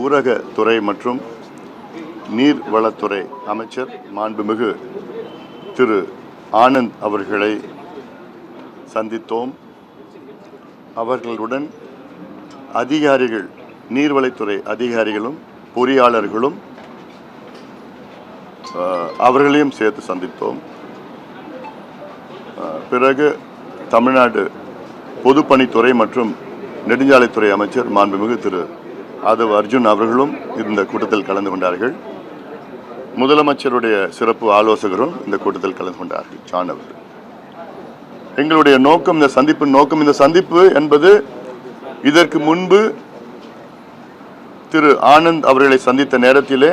ஊரகத்துறை மற்றும் நீர்வளத்துறை அமைச்சர் மாண்புமிகு திரு ஆனந்த் அவர்களை சந்தித்தோம். அவர்களுடன் அதிகாரிகள், நீர்வளத்துறை அதிகாரிகளும் பொறியாளர்களும் அவர்களையும் சேர்த்து சந்தித்தோம். பிறகு தமிழ்நாடு பொதுப்பணித்துறை மற்றும் நெடுஞ்சாலைத்துறை அமைச்சர் மாண்புமிகு திரு ஆதவ் அர்ஜுன் அவர்களும் இந்த கூட்டத்தில் கலந்து கொண்டார்கள். முதலமைச்சருடைய சிறப்பு ஆலோசகரும் இந்த கூட்டத்தில் கலந்து கொண்டார்கள், ஜான் அவர்கள். எங்களுடைய நோக்கம், இந்த சந்திப்பு என்பது இதற்கு முன்பு திரு ஆனந்த் அவர்களை சந்தித்த நேரத்திலே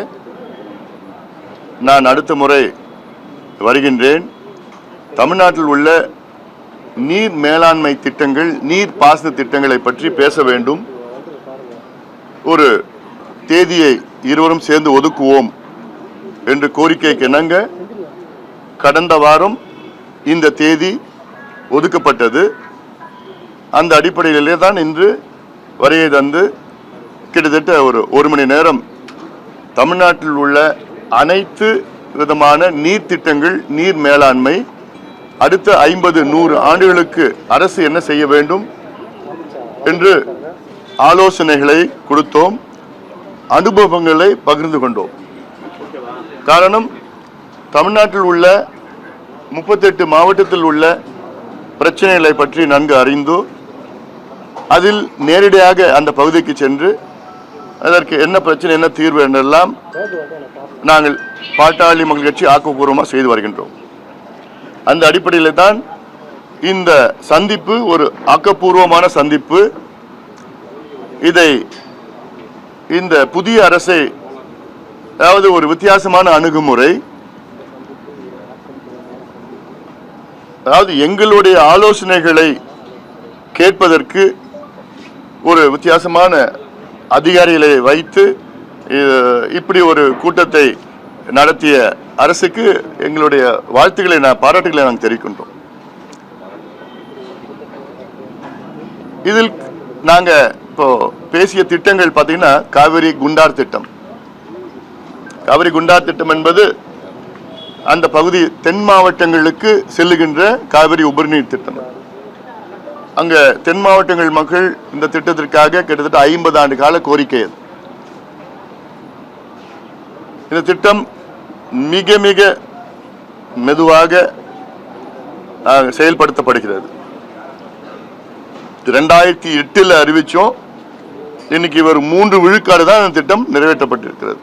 நான் அடுத்த முறை வருகின்றேன், தமிழ்நாட்டில் உள்ள நீர் மேலாண்மை திட்டங்கள், நீர் பாசன திட்டங்களை பற்றி பேச வேண்டும், ஒரு தேதியை இருவரும் சேர்ந்து ஒதுக்குவோம் என்று கோரிக்கைக்கு இணங்க கடந்த வாரம் இந்த தேதி ஒதுக்கப்பட்டது. அந்த அடிப்படையிலே தான் இன்று வருகை தந்து கிட்டத்தட்ட ஒரு மணி நேரம் தமிழ்நாட்டில் உள்ள அனைத்து விதமான நீர் திட்டங்கள், நீர் மேலாண்மை, அடுத்த 50-100 ஆண்டுகளுக்கு அரசு என்ன செய்ய வேண்டும் என்று ஆலோசனைகளை கொடுத்தோம், அனுபவங்களை பகிர்ந்து கொண்டோம். காரணம், தமிழ்நாட்டில் உள்ள 38 மாவட்டத்தில் உள்ள பிரச்சனைகளை பற்றி நன்கு அறிந்து அதில் நேரடியாக அந்த பகுதிக்கு சென்று அதற்கு என்ன பிரச்சனை, என்ன தீர்வு என்றெல்லாம் நாங்கள் பாட்டாளி மக்கள் கட்சி ஆக்கப்பூர்வமாக செய்து வருகின்றோம். அந்த அடிப்படையில் தான் இந்த சந்திப்பு ஒரு ஆக்கப்பூர்வமான சந்திப்பு. இதை இந்த புதிய அரசை, அதாவது ஒரு வித்தியாசமான அணுகுமுறை, அதாவது எங்களுடைய ஆலோசனைகளை கேட்பதற்கு ஒரு வித்தியாசமான அதிகாரிகளை வைத்து இப்படி ஒரு கூட்டத்தை நடத்திய அரசுக்கு எங்களுடைய வாழ்த்துக்களை, பாராட்டுகளை நாங்கள் தெரிவிக்கின்றோம். இதில் நாங்கள் இப்போ பேசிய திட்டங்கள் பார்த்தீங்கன்னா, காவிரி குண்டார் திட்டம். காவிரி குண்டார் திட்டம் என்பது அந்த பகுதி தென் மாவட்டங்களுக்கு செல்லுகின்ற காவிரி உபரிநீர் திட்டம். அங்க தென் மாவட்டங்கள் மக்கள் இந்த திட்டத்திற்காக கிட்டத்தட்ட 50 ஆண்டு கால கோரிக்கை. இந்த திட்டம் மிக மிக மெதுவாக செயல்படுத்தப்படுகிறது. 2008 அறிவிச்சோம், இன்னைக்கு ஒரு 3 விழுக்காடு தான் இந்த திட்டம் நிறைவேற்றப்பட்டிருக்கிறது.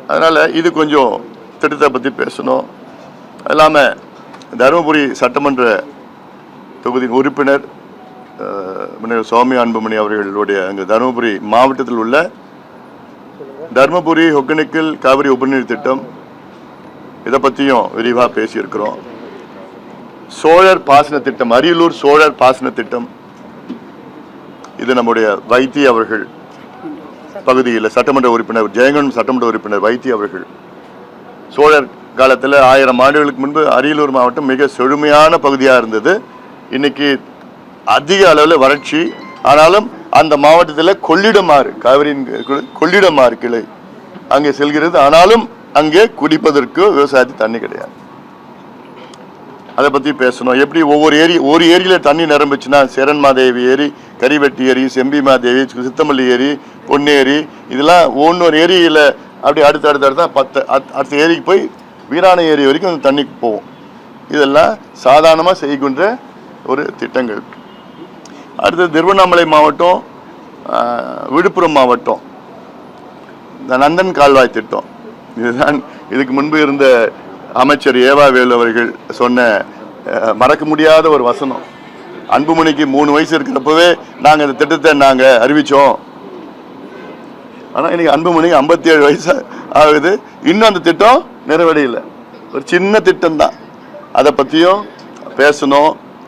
அதனால இது கொஞ்சம் திட்டத்தை பற்றி பேசணும். அது இல்லாமல் தருமபுரி சட்டமன்ற தொகுதியின் உறுப்பினர் சுவாமி அன்புமணி அவர்களுடைய அங்கே தருமபுரி மாவட்டத்தில் உள்ள தர்மபுரி ஒகேனக்கல் காவிரி உபரிநீர் திட்டம், இதை பற்றியும் விரிவாக பேசியிருக்கிறோம். சோழர் பாசன திட்டம், அரியலூர் சோழர் பாசன திட்டம், இது நம்முடைய வைத்தி அவர்கள் பகுதியில் சட்டமன்ற உறுப்பினர், ஜெயங்கொண்டம் சட்டமன்ற உறுப்பினர் வைத்தி அவர்கள், சோழர் காலத்தில் 1000 ஆண்டுகளுக்கு முன்பு அரியலூர் மாவட்டம் மிக செழுமையான பகுதியாக இருந்தது. இன்னைக்கு அதிக அளவில் வறட்சி. ஆனாலும் அந்த மாவட்டத்தில் கொள்ளிடமாறு, காவிரியின் கொள்ளிடமாறு கிளை அங்கே செல்கிறது. ஆனாலும் அங்கே குடிப்பதற்கு விவசாயத்துக்கு தண்ணி கிடையாது. அதை பற்றி பேசணும். எப்படி ஒவ்வொரு ஒரு ஏரியில் தண்ணி நிரம்பிச்சுன்னா, சேரன்மாதேவி ஏரி, கரிவெட்டி ஏரி, செம்பிமாதேவி, சித்தமல்லி ஏரி, பொன்னேரி, இதெல்லாம் ஒவ்வொரு ஏரியில் அப்படி அடுத்த 10 அடுத்த ஏரிக்கு போய் வீராணை ஏரி வரைக்கும் தண்ணிக்கு போகும். இதெல்லாம் சாதாரணமாக செய்கின்ற ஒரு திட்டங்கள். அடுத்தது திருவண்ணாமலை மாவட்டம், விழுப்புரம் மாவட்டம், இந்த நந்தன் கால்வாய் திட்டம். இதுதான் இதுக்கு முன்பு இருந்த அமைச்சர் ஏவாவேலு அவர்கள் சொன்ன மறக்க முடியாத ஒரு வசனம். அன்புமணிக்கு 3 வயசு இருக்கிறப்பவே நாங்கள் இந்த திட்டத்தை நாங்கள் அறிவித்தோம். ஆனால் இன்னைக்கு அன்புமணிக்கு 57 வயசு ஆகுது, இன்னும் அந்த திட்டம் நிறைவடையலை. ஒரு சின்ன திட்டம் தான். அதை பற்றியும் பேசணும்.